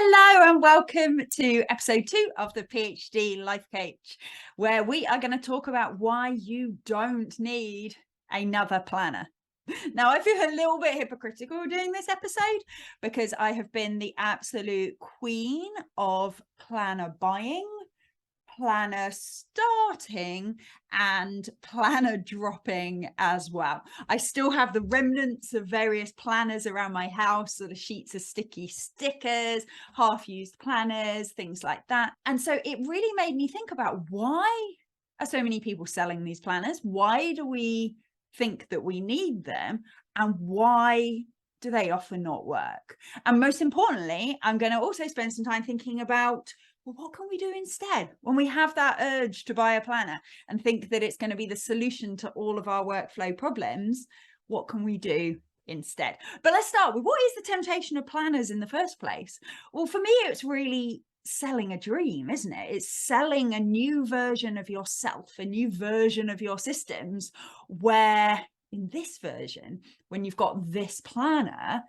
Hello and welcome to episode 2 of the PhD Life Coach, where we are going to talk about why you don't need another planner. Now, I feel a little bit hypocritical doing this episode because I have been the absolute queen of planner buying, planner starting, and planner dropping as well. I still have the remnants of various planners around my house, sort of sheets of sticky stickers, half-used planners, things like that. And so it really made me think about, why are so many people selling these planners? Why do we think that we need them? And why do they often not work? And most importantly, I'm going to also spend some time thinking about, well, what can we do instead when we have that urge to buy a planner and think that it's going to be the solution to all of our workflow problems? What can we do instead? But let's start with, what is the temptation of planners in the first place? Well, for me, it's really selling a dream, isn't it? It's selling a new version of yourself, a new version of your systems, where in this version, when you've got this planner,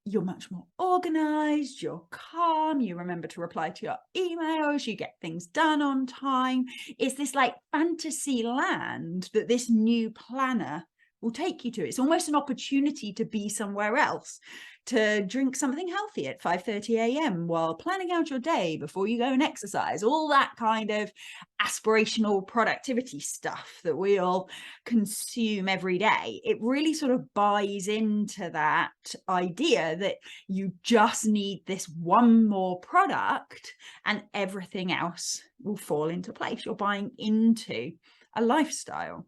you're much more organized, you're calm, you remember to reply to your emails, you get things done on time. It's this like fantasy land that this new planner will take you to. It's almost an opportunity to be somewhere else, to drink something healthy at 5:30 a.m. while planning out your day before you go and exercise, all that kind of aspirational productivity stuff that we all consume every day. It really sort of buys into that idea that you just need this one more product and everything else will fall into place. You're buying into a lifestyle.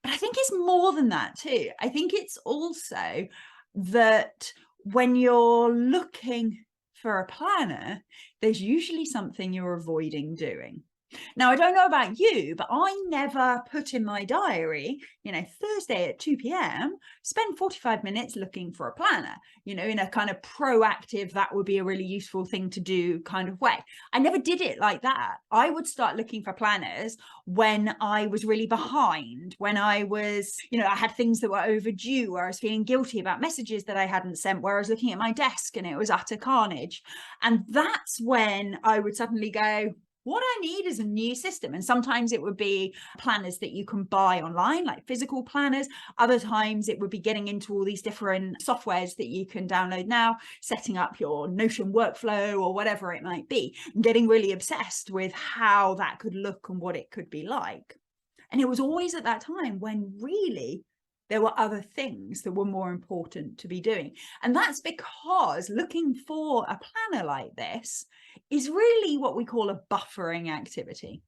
But I think it's more than that too. I think it's also that when you're looking for a planner, there's usually something you're avoiding doing. Now, I don't know about you, but I never put in my diary, Thursday at 2 p.m, spend 45 minutes looking for a planner, in a kind of proactive, that would be a really useful thing to do kind of way. I never did it like that. I would start looking for planners when I was really behind, when I was, I had things that were overdue, where I was feeling guilty about messages that I hadn't sent, where I was looking at my desk and it was utter carnage. And that's when I would suddenly go, what I need is a new system. And sometimes it would be planners that you can buy online, like physical planners. Other times it would be getting into all these different softwares that you can download now, setting up your Notion workflow or whatever it might be, and getting really obsessed with how that could look and what it could be like. And it was always at that time when really there were other things that were more important to be doing. And that's because looking for a planner like this is really what we call a buffering activity.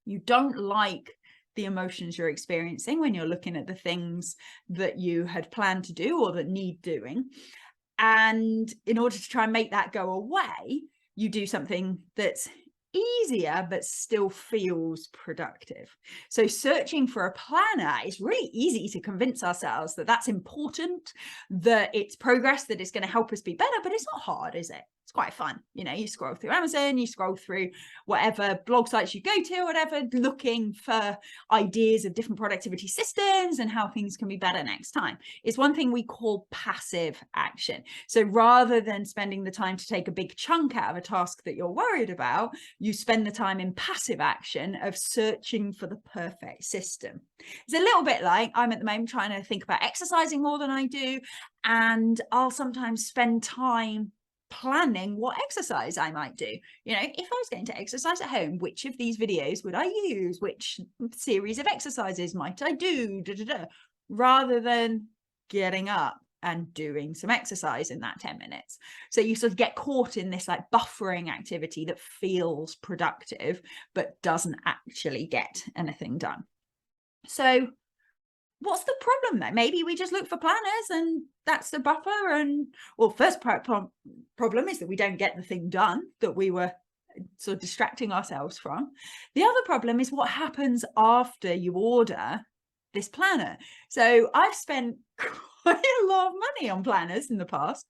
You don't like the emotions you're experiencing when you're looking at the things that you had planned to do or that need doing. And in order to try and make that go away, you do something that's easier but still feels productive. So searching for a planner is really easy to convince ourselves that that's important, that it's progress, that it's going to help us be better, but it's not hard, is it? It's quite fun. You scroll through Amazon, you scroll through whatever blog sites you go to, whatever, looking for ideas of different productivity systems and how things can be better next time. It's one thing we call passive action. So rather than spending the time to take a big chunk out of a task that you're worried about, you spend the time in passive action of searching for the perfect system. It's a little bit like I'm at the moment trying to think about exercising more than I do, and I'll sometimes spend time planning what exercise I might do. If I was going to exercise at home, which of these videos would I use? Which series of exercises might I do? Rather than getting up and doing some exercise in that 10 minutes. So you sort of get caught in this like buffering activity that feels productive, but doesn't actually get anything done. So what's the problem then? Maybe we just look for planners and that's the buffer. And well, first problem is that we don't get the thing done that we were sort of distracting ourselves from. The other problem is what happens after you order this planner. So I've spent quite a lot of money on planners in the past,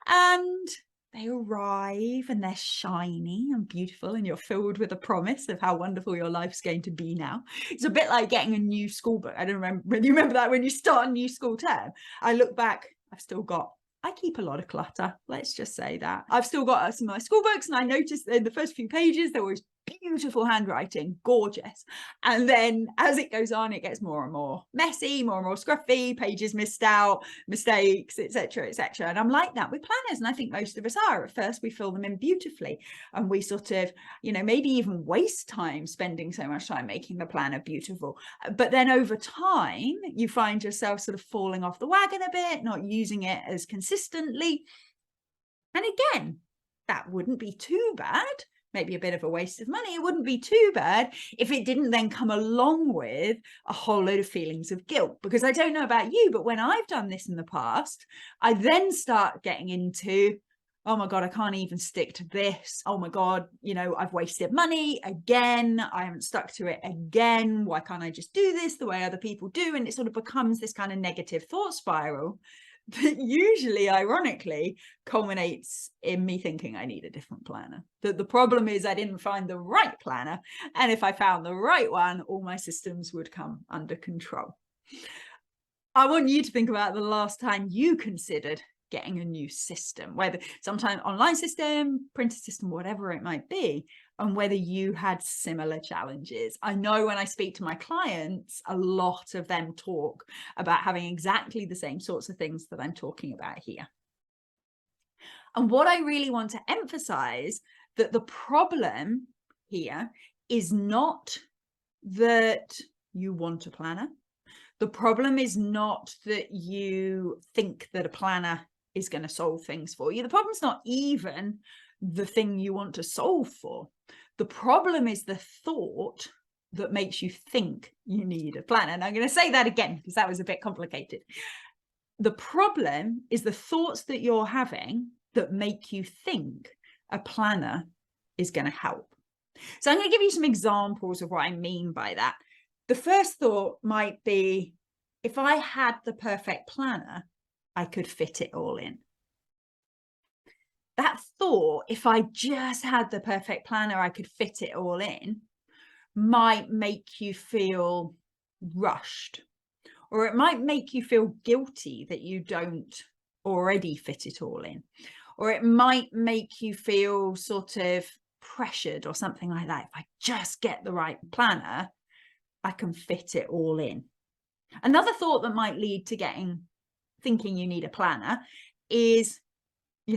and they arrive and they're shiny and beautiful and you're filled with a promise of how wonderful your life's going to be now. It's a bit like getting a new school book. I don't remember, you remember that when you start a new school term? I look back, I've still got I keep a lot of clutter. Let's just say that. I've still got some of my school books, and I noticed in the first few pages there was beautiful handwriting, gorgeous. And then as it goes on, it gets more and more messy, more and more scruffy, pages missed out, mistakes, etc., etc. And I'm like that with planners, and I think most of us are. At first, we fill them in beautifully, and we sort of, maybe even waste time spending so much time making the planner beautiful. But then over time, you find yourself sort of falling off the wagon a bit, not using it as consistently. And again, that wouldn't be too bad. Maybe a bit of a waste of money. It wouldn't be too bad if it didn't then come along with a whole load of feelings of guilt. Because I don't know about you, but when I've done this in the past, I then start getting into, oh my God, I can't even stick to this. Oh my God, I've wasted money again. I haven't stuck to it again. Why can't I just do this the way other people do? And it sort of becomes this kind of negative thought spiral that usually, ironically, culminates in me thinking I need a different planner. The problem is I didn't find the right planner. And if I found the right one, all my systems would come under control. I want you to think about the last time you considered getting a new system, whether sometimes online system, printer system, whatever it might be, and whether you had similar challenges. I know when I speak to my clients, a lot of them talk about having exactly the same sorts of things that I'm talking about here. And what I really want to emphasize, that the problem here is not that you want a planner. The problem is not that you think that a planner is going to solve things for you. The problem's not even the thing you want to solve for. The problem is the thought that makes you think you need a planner. And I'm going to say that again because that was a bit complicated. The problem is the thoughts that you're having that make you think a planner is going to help. So I'm going to give you some examples of what I mean by that. The first thought might be, if I had the perfect planner, I could fit it all in. That thought, if I just had the perfect planner, I could fit it all in, might make you feel rushed, or it might make you feel guilty that you don't already fit it all in, or it might make you feel sort of pressured or something like that. If I just get the right planner, I can fit it all in. Another thought that might lead to thinking you need a planner is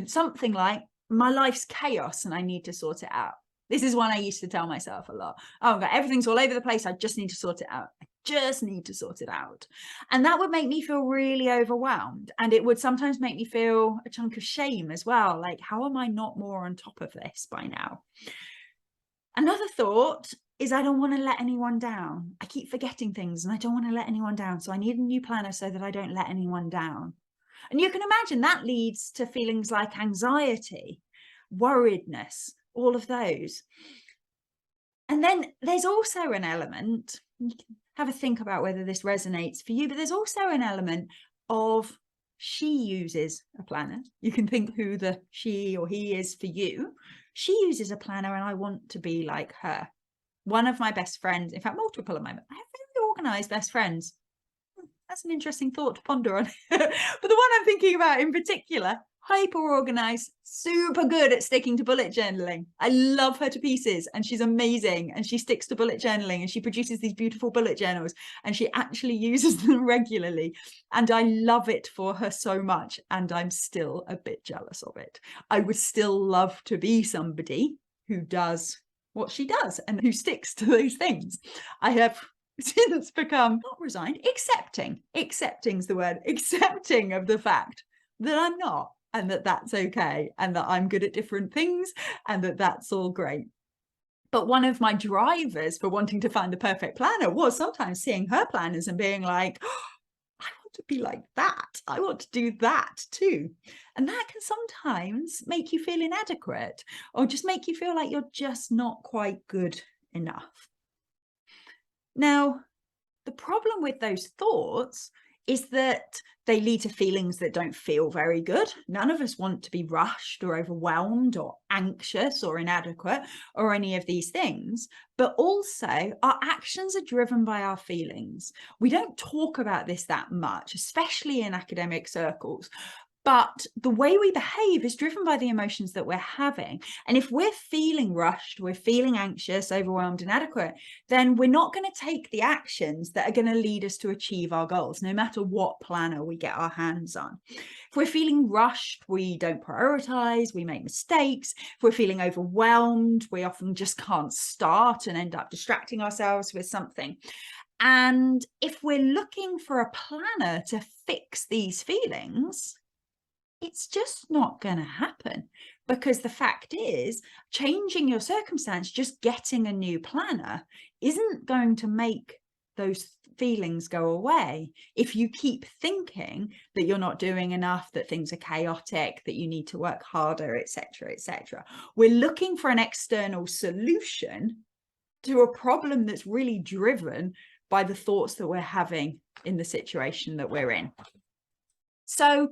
something like, my life's chaos and I need to sort it out. This is one I used to tell myself a lot. Oh God, everything's all over the place. I just need to sort it out. I just need to sort it out. And that would make me feel really overwhelmed. And it would sometimes make me feel a chunk of shame as well. Like, how am I not more on top of this by now? Another thought is, I don't want to let anyone down. I keep forgetting things and I don't want to let anyone down. So I need a new planner so that I don't let anyone down. And you can imagine that leads to feelings like anxiety, worriedness, all of those. And then there's also an element, you can have a think about whether this resonates for you, but there's also an element of, she uses a planner. You can think who the she or he is for you. She uses a planner and I want to be like her. One of my best friends, in fact, multiple of my, I have very organized best friends. That's an interesting thought to ponder on. But the one I'm thinking about in particular, hyper organized, super good at sticking to bullet journaling. I love her to pieces and she's amazing, and she sticks to bullet journaling and she produces these beautiful bullet journals and she actually uses them regularly. And I love it for her so much, and I'm still a bit jealous of it. I would still love to be somebody who does what she does and who sticks to those things. I have since become, not resigned, accepting's the word, accepting of the fact that I'm not, and that that's okay, and that I'm good at different things, and that that's all great. But one of my drivers for wanting to find the perfect planner was sometimes seeing her planners and being like, oh, I want to be like that. I want to do that too. And that can sometimes make you feel inadequate, or just make you feel like you're just not quite good enough. Now, the problem with those thoughts is that they lead to feelings that don't feel very good. None of us want to be rushed or overwhelmed or anxious or inadequate or any of these things. But also, our actions are driven by our feelings. We don't talk about this that much, especially in academic circles. But the way we behave is driven by the emotions that we're having. And if we're feeling rushed, we're feeling anxious, overwhelmed, inadequate, then we're not going to take the actions that are going to lead us to achieve our goals, no matter what planner we get our hands on. If we're feeling rushed, we don't prioritize, we make mistakes. If we're feeling overwhelmed, we often just can't start and end up distracting ourselves with something. And if we're looking for a planner to fix these feelings, it's just not going to happen, because the fact is, changing your circumstance, just getting a new planner, isn't going to make those feelings go away. If you keep thinking that you're not doing enough, that things are chaotic, that you need to work harder, etc., etc. We're looking for an external solution to a problem that's really driven by the thoughts that we're having in the situation that we're in. So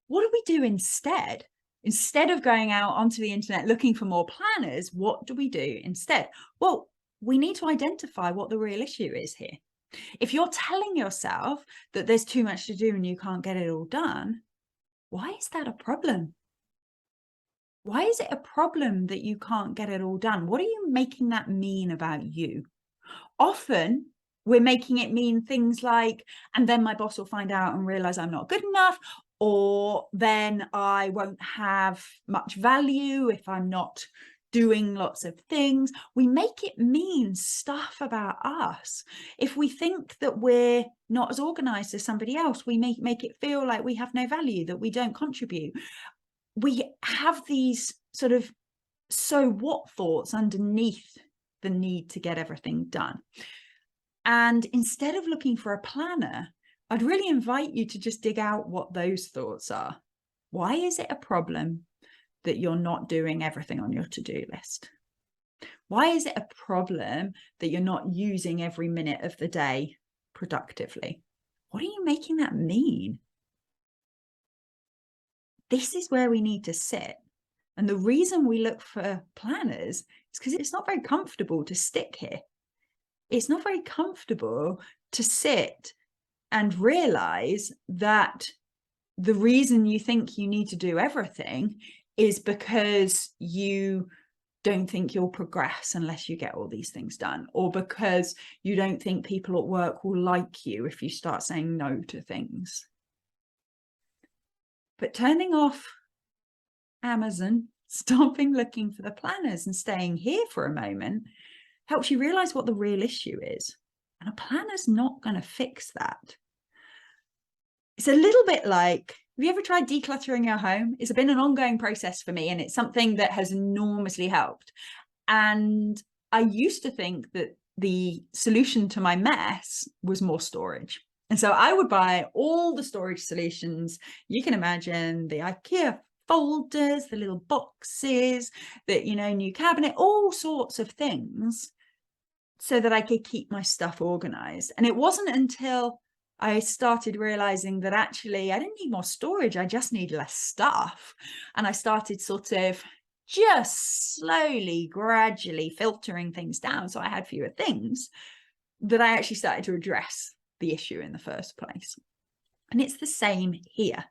what do we do instead? Instead of going out onto the internet looking for more planners, what do we do instead? Well, we need to identify what the real issue is here. If you're telling yourself that there's too much to do and you can't get it all done, why is that a problem? Why is it a problem that you can't get it all done? What are you making that mean about you? Often we're making it mean things like, and then my boss will find out and realize I'm not good enough, or then I won't have much value if I'm not doing lots of things. We make it mean stuff about us. If we think that we're not as organized as somebody else, we make it feel like we have no value, that we don't contribute. We have these sort of so what thoughts underneath the need to get everything done. And instead of looking for a planner, I'd really invite you to just dig out what those thoughts are. Why is it a problem that you're not doing everything on your to-do list? Why is it a problem that you're not using every minute of the day productively? What are you making that mean? This is where we need to sit. And the reason we look for planners is because it's not very comfortable to stick here. It's not very comfortable to sit and realize that the reason you think you need to do everything is because you don't think you'll progress unless you get all these things done, or because you don't think people at work will like you if you start saying no to things. But turning off Amazon, stopping looking for the planners and staying here for a moment helps you realize what the real issue is. And a planner's not going to fix that. It's a little bit like, have you ever tried decluttering your home? It's been an ongoing process for me, and it's something that has enormously helped. And I used to think that the solution to my mess was more storage. And so I would buy all the storage solutions you can imagine, the IKEA folders, the little boxes, the, new cabinet, all sorts of things, so that I could keep my stuff organized. And it wasn't until I started realizing that actually I didn't need more storage, I just need less stuff. And I started sort of just slowly, gradually filtering things down so I had fewer things, that I actually started to address the issue in the first place. And it's the same here.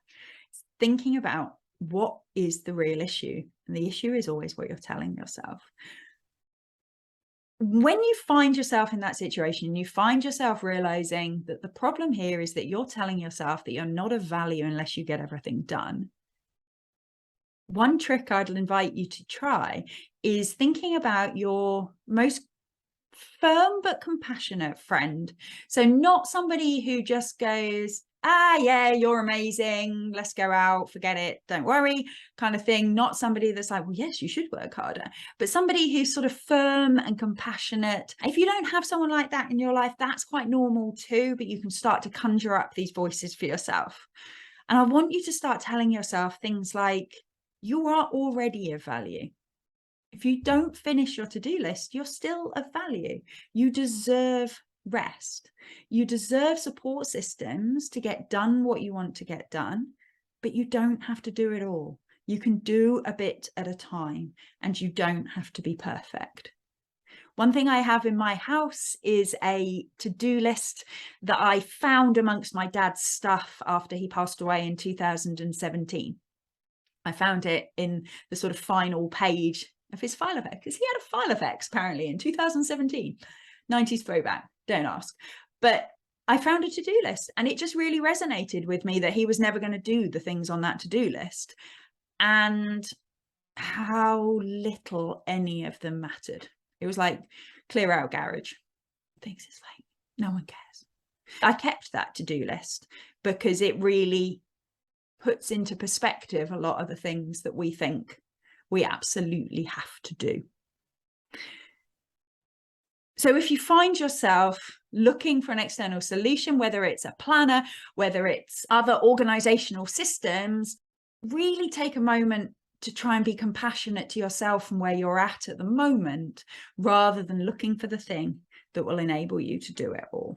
It's thinking about what is the real issue. And the issue is always what you're telling yourself. When you find yourself in that situation, you find yourself realizing that the problem here is that you're telling yourself that you're not of value unless you get everything done. One trick I'd invite you to try is thinking about your most firm but compassionate friend. So not somebody who just goes, yeah, you're amazing, let's go out, forget it, don't worry, kind of thing. Not somebody that's like, well, yes, you should work harder, but somebody who's sort of firm and compassionate. If you don't have someone like that in your life, that's quite normal too, but you can start to conjure up these voices for yourself. And I want you to start telling yourself things like, you are already of value. If you don't finish your to-do list, you're still of value. You deserve rest. You deserve support systems to get done what you want to get done, but you don't have to do it all. You can do a bit at a time, and you don't have to be perfect. One thing I have in my house is a to-do list that I found amongst my dad's stuff after he passed away in 2017. I found it in the sort of final page of his Filofax, because he had a Filofax apparently in 2017. 90s throwback, don't ask. But I found a to-do list, and it just really resonated with me that he was never going to do the things on that to-do list, and how little any of them mattered. It was like, clear out garage. Things, it's like, no one cares. I kept that to-do list because it really puts into perspective a lot of the things that we think we absolutely have to do. So if you find yourself looking for an external solution, whether it's a planner, whether it's other organizational systems, really take a moment to try and be compassionate to yourself and where you're at the moment, rather than looking for the thing that will enable you to do it all.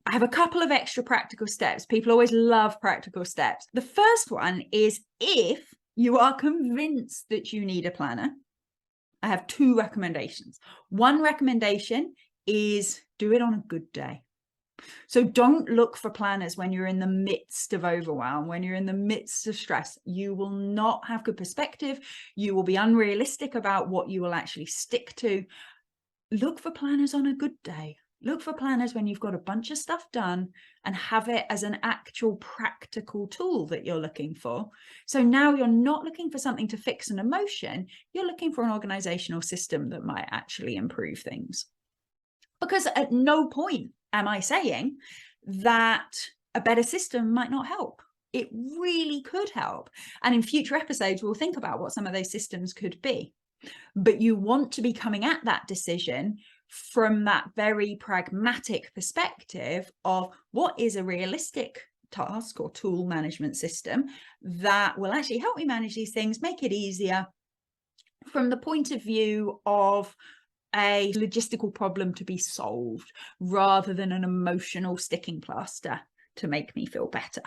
I have a couple of extra practical steps. People always love practical steps. The first one is, if you are convinced that you need a planner, I have two recommendations. One recommendation is do it on a good day. So don't look for planners when you're in the midst of overwhelm, when you're in the midst of stress. You will not have good perspective. You will be unrealistic about what you will actually stick to. Look for planners on a good day. Look for planners when you've got a bunch of stuff done, and have it as an actual practical tool that you're looking for. So now you're not looking for something to fix an emotion. You're looking for an organizational system that might actually improve things. Because at no point am I saying that a better system might not help. It really could help. And in future episodes, we'll think about what some of those systems could be. But you want to be coming at that decision from that very pragmatic perspective of what is a realistic task or tool management system that will actually help me manage these things, make it easier, from the point of view of a logistical problem to be solved, rather than an emotional sticking plaster to make me feel better.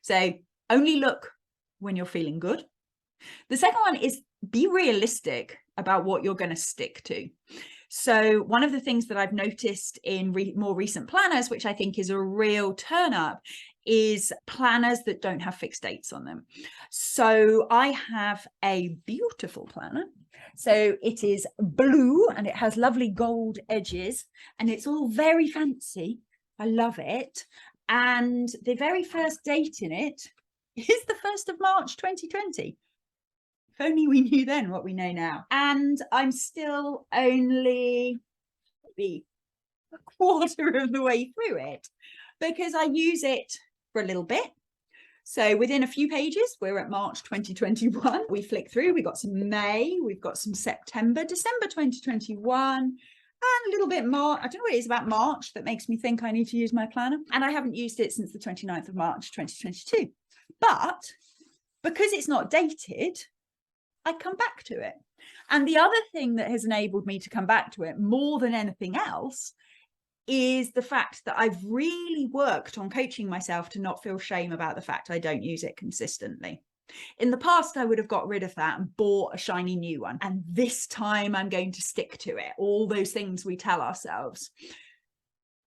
So only look when you're feeling good. The second one is be realistic about what you're going to stick to. So one of the things that I've noticed in more recent planners, which I think is a real turn up, is planners that don't have fixed dates on them. So I have a beautiful planner. So it is blue and it has lovely gold edges and it's all very fancy. I love it. And the very first date in it is the 1st of March 2020. If only we knew then what we know now. And I'm still only maybe a quarter of the way through it, because I use it for a little bit. So within a few pages, we're at March 2021. We flick through, we've got some May, we've got some September, December 2021, and a little bit March. I don't know what it is about March that makes me think I need to use my planner. And I haven't used it since the 29th of March 2022. But because it's not dated, I come back to it. And the other thing that has enabled me to come back to it more than anything else is the fact that I've really worked on coaching myself to not feel shame about the fact I don't use it consistently. In the past, I would have got rid of that and bought a shiny new one. And this time I'm going to stick to it. All those things we tell ourselves.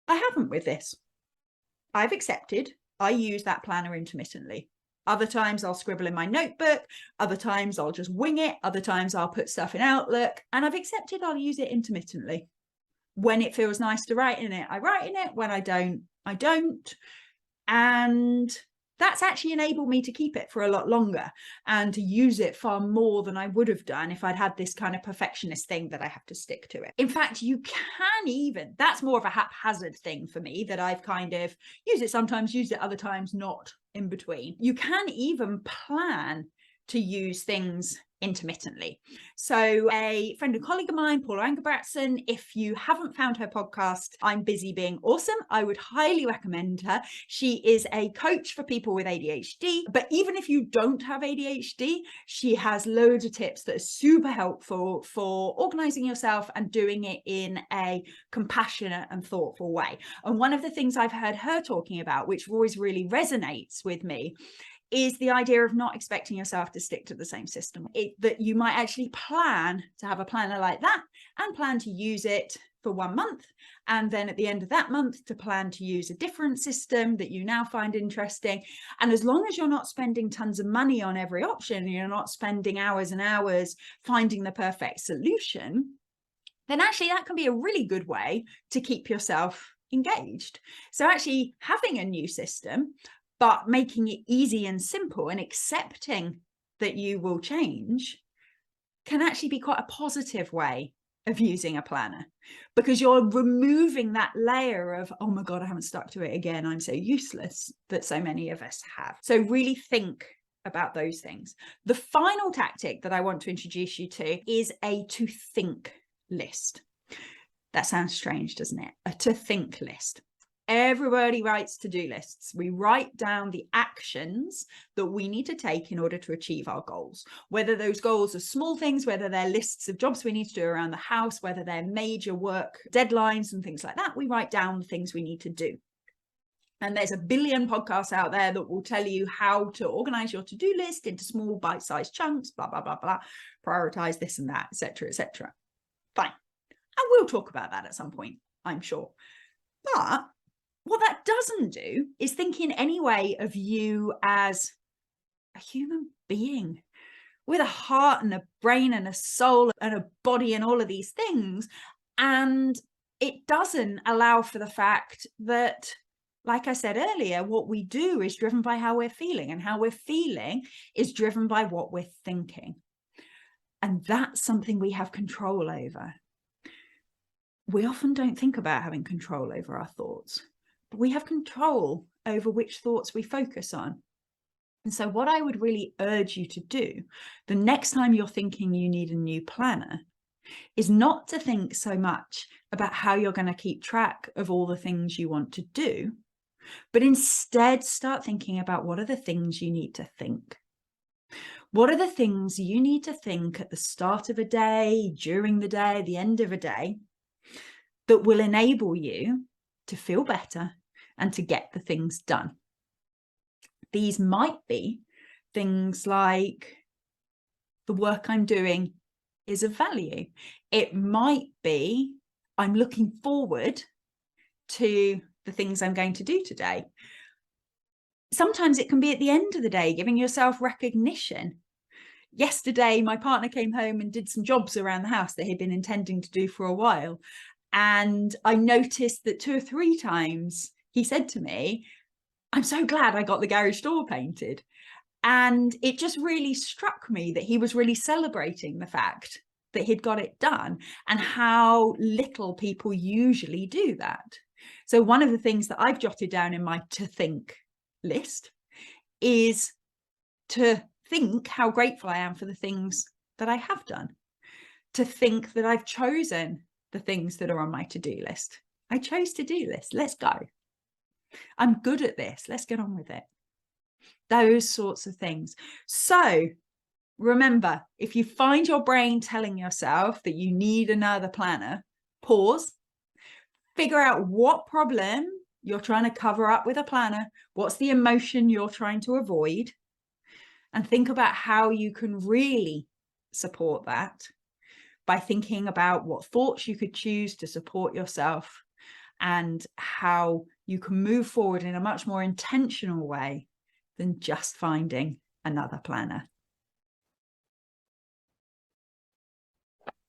I haven't with this. I've accepted I use that planner intermittently. Other times I'll scribble in my notebook. Other times I'll just wing it. Other times I'll put stuff in Outlook. And I've accepted I'll use it intermittently. When it feels nice to write in it, I write in it. When I don't, I don't. And that's actually enabled me to keep it for a lot longer and to use it far more than I would have done if I'd had this kind of perfectionist thing that I have to stick to it. In fact, you can even, that's more of a haphazard thing for me, that I've kind of used it sometimes, used it other times, not in between. You can even plan to use things intermittently. So a friend and colleague of mine, Paula Angerbratson, if you haven't found her podcast, I'm Busy Being Awesome, I would highly recommend her. She is a coach for people with ADHD, but even if you don't have ADHD, she has loads of tips that are super helpful for organizing yourself and doing it in a compassionate and thoughtful way. And one of the things I've heard her talking about, which always really resonates with me, is the idea of not expecting yourself to stick to the same system. That you might actually plan to have a planner like that and plan to use it for 1 month. And then at the end of that month to plan to use a different system that you now find interesting. And as long as you're not spending tons of money on every option, and you're not spending hours and hours finding the perfect solution, then actually that can be a really good way to keep yourself engaged. So actually having a new system, but making it easy and simple and accepting that you will change, can actually be quite a positive way of using a planner, because you're removing that layer of, oh my God, I haven't stuck to it again, I'm so useless, that so many of us have. So really think about those things. The final tactic that I want to introduce you to is a to think list. That sounds strange, doesn't it? A to think list. Everybody writes to-do lists. We write down the actions that we need to take in order to achieve our goals. Whether those goals are small things, whether they're lists of jobs we need to do around the house, whether they're major work deadlines and things like that, we write down the things we need to do. And there's a billion podcasts out there that will tell you how to organize your to-do list into small bite-sized chunks, blah, blah, blah, blah, prioritize this and that, etc., etc. Fine. And we'll talk about that at some point, I'm sure. But what that doesn't do is think in any way of you as a human being with a heart and a brain and a soul and a body and all of these things. And it doesn't allow for the fact that, like I said earlier, what we do is driven by how we're feeling, and how we're feeling is driven by what we're thinking. And that's something we have control over. We often don't think about having control over our thoughts, but we have control over which thoughts we focus on. And so what I would really urge you to do the next time you're thinking you need a new planner is not to think so much about how you're going to keep track of all the things you want to do, but instead start thinking about what are the things you need to think. What are the things you need to think at the start of a day, during the day, the end of a day, that will enable you to feel better and to get the things done. These might be things like, the work I'm doing is of value. It might be, I'm looking forward to the things I'm going to do today. Sometimes it can be at the end of the day, giving yourself recognition. Yesterday, my partner came home and did some jobs around the house that he'd been intending to do for a while. And I noticed that 2 or 3 times he said to me, I'm so glad I got the garage door painted. And it just really struck me that he was really celebrating the fact that he'd got it done, and how little people usually do that. So one of the things that I've jotted down in my to think list is to think how grateful I am for the things that I have done, to think that I've chosen the things that are on my to-do list. I chose to do this. Let's go. I'm good at this. Let's get on with it. Those sorts of things. So remember, if you find your brain telling yourself that you need another planner, pause, figure out what problem you're trying to cover up with a planner. What's the emotion you're trying to avoid? And think about how you can really support that by thinking about what thoughts you could choose to support yourself, and how you can move forward in a much more intentional way than just finding another planner.